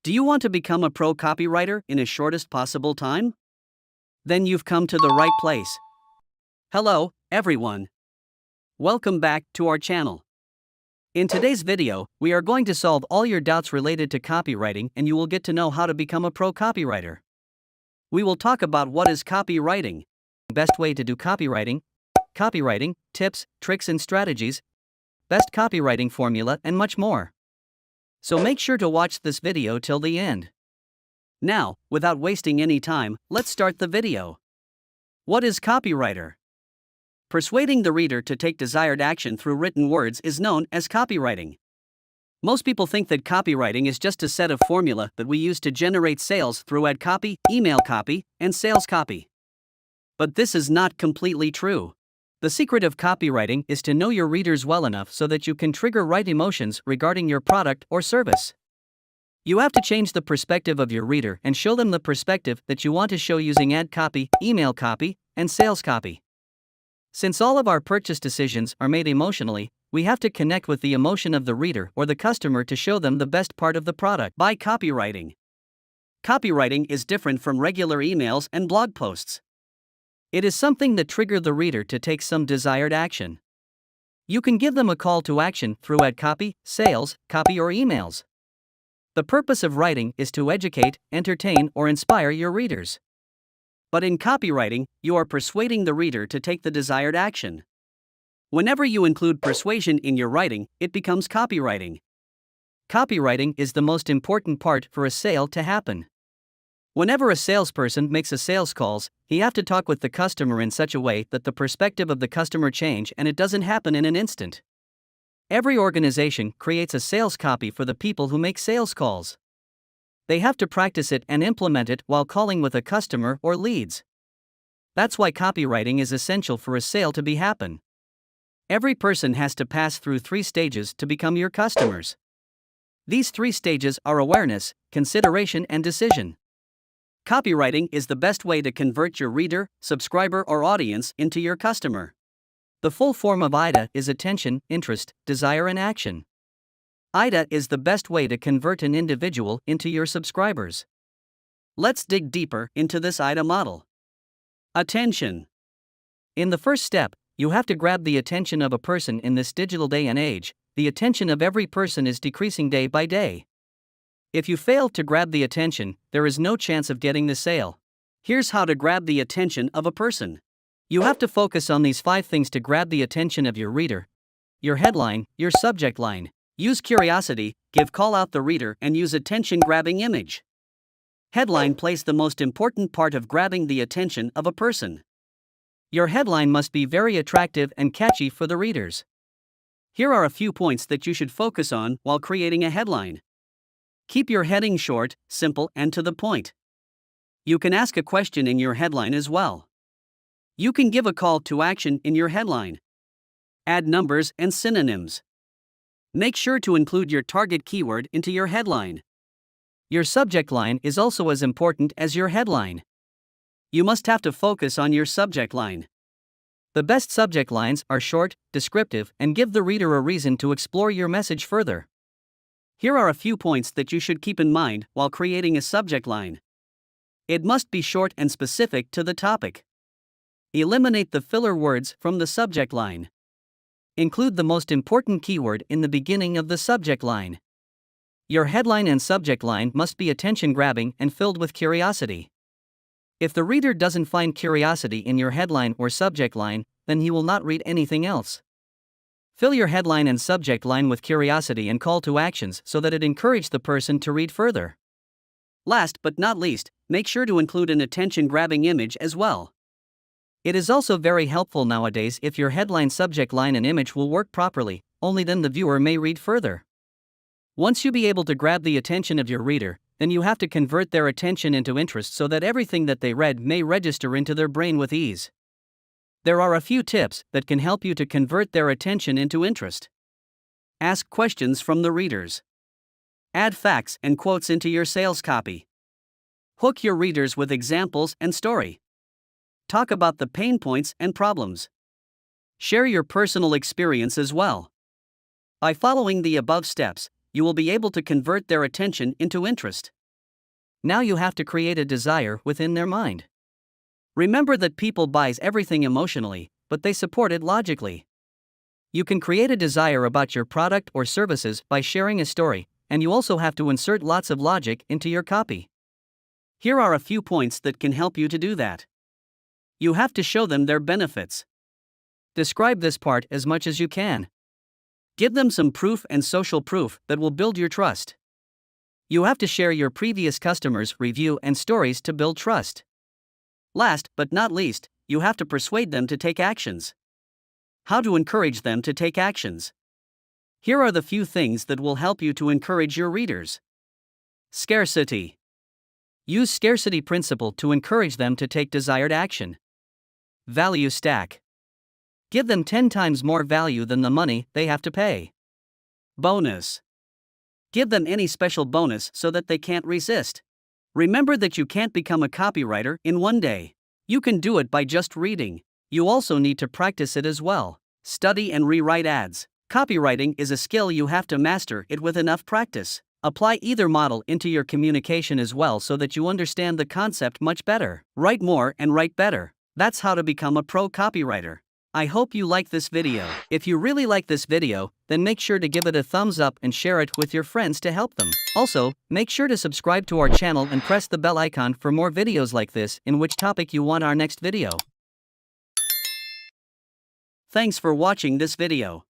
Do you want to become a pro copywriter in a shortest possible time? Then you've come to the right place. Hello, everyone. Welcome back to our channel. In today's video, we are going to solve all your doubts related to copywriting, and you will get to know how to become a pro copywriter. We will talk about what is copywriting, best way to do copywriting, tips, tricks and strategies, best copywriting formula, and much more. So make sure to watch this video till the end. Now, without wasting any time, let's start the video. What is copywriter? Persuading the reader to take desired action through written words is known as copywriting. Most people think that copywriting is just a set of formula that we use to generate sales through ad copy, email copy, and sales copy. But this is not completely true. The secret of copywriting is to know your readers well enough so that you can trigger right emotions regarding your product or service. You have to change the perspective of your reader and show them the perspective that you want to show using ad copy, email copy, and sales copy. Since all of our purchase decisions are made emotionally, we have to connect with the emotion of the reader or the customer to show them the best part of the product by copywriting. Copywriting is different from regular emails and blog posts. It is something that triggers the reader to take some desired action. You can give them a call to action through ad copy, sales copy, or emails. The purpose of writing is to educate, entertain, or inspire your readers. But in copywriting, you are persuading the reader to take the desired action. Whenever you include persuasion in your writing, it becomes copywriting. Copywriting is the most important part for a sale to happen. Whenever a salesperson makes a sales calls, he have to talk with the customer in such a way that the perspective of the customer change, and it doesn't happen in an instant. Every organization creates a sales copy for the people who make sales calls. They have to practice it and implement it while calling with a customer or leads. That's why copywriting is essential for a sale to be happen. Every person has to pass through 3 stages to become your customers. These 3 stages are awareness, consideration, and decision. Copywriting is the best way to convert your reader, subscriber, or audience into your customer. The full form of IDA is attention, interest, desire, and action. IDA is the best way to convert an individual into your subscribers. Let's dig deeper into this IDA model. Attention. In the first step, you have to grab the attention of a person. In this digital day and age, the attention of every person is decreasing day by day. If you fail to grab the attention, there is no chance of getting the sale. Here's how to grab the attention of a person. You have to focus on these 5 things to grab the attention of your reader. Your headline, your subject line. Use curiosity, call out the reader, and use attention-grabbing image. Headline plays the most important part of grabbing the attention of a person. Your headline must be very attractive and catchy for the readers. Here are a few points that you should focus on while creating a headline. Keep your heading short, simple, and to the point. You can ask a question in your headline as well. You can give a call to action in your headline. Add numbers and synonyms. Make sure to include your target keyword into your headline. Your subject line is also as important as your headline. You must have to focus on your subject line. The best subject lines are short, descriptive, and give the reader a reason to explore your message further. Here are a few points that you should keep in mind while creating a subject line. It must be short and specific to the topic. Eliminate the filler words from the subject line. Include the most important keyword in the beginning of the subject line. Your headline and subject line must be attention-grabbing and filled with curiosity. If the reader doesn't find curiosity in your headline or subject line, then he will not read anything else. Fill your headline and subject line with curiosity and call to actions so that it encourages the person to read further. Last but not least, make sure to include an attention-grabbing image as well. It is also very helpful nowadays if your headline, subject line, and image will work properly, only then the viewer may read further. Once you be able to grab the attention of your reader, then you have to convert their attention into interest so that everything that they read may register into their brain with ease. There are a few tips that can help you to convert their attention into interest. Ask questions from the readers. Add facts and quotes into your sales copy. Hook your readers with examples and story. Talk about the pain points and problems. Share your personal experience as well. By following the above steps, you will be able to convert their attention into interest. Now you have to create a desire within their mind. Remember that people buys everything emotionally, but they support it logically. You can create a desire about your product or services by sharing a story, and you also have to insert lots of logic into your copy. Here are a few points that can help you to do that. You have to show them their benefits. Describe this part as much as you can. Give them some proof and social proof that will build your trust. You have to share your previous customers' review and stories to build trust. Last but not least, you have to persuade them to take actions. How to encourage them to take actions? Here are the few things that will help you to encourage your readers. Scarcity. Use scarcity principle to encourage them to take desired action. Value stack. Give them 10 times more value than the money they have to pay. Bonus. Give them any special bonus so that they can't resist. Remember that you can't become a copywriter in one day. You can do it by just reading. You also need to practice it as well. Study and rewrite ads. Copywriting is a skill you have to master it with enough practice. Apply either model into your communication as well so that you understand the concept much better. Write more and write better. That's how to become a pro copywriter. I hope you like this video. If you really like this video, then make sure to give it a thumbs up and share it with your friends to help them. Also, make sure to subscribe to our channel and press the bell icon for more videos like this in which topic you want our next video. Thanks for watching this video.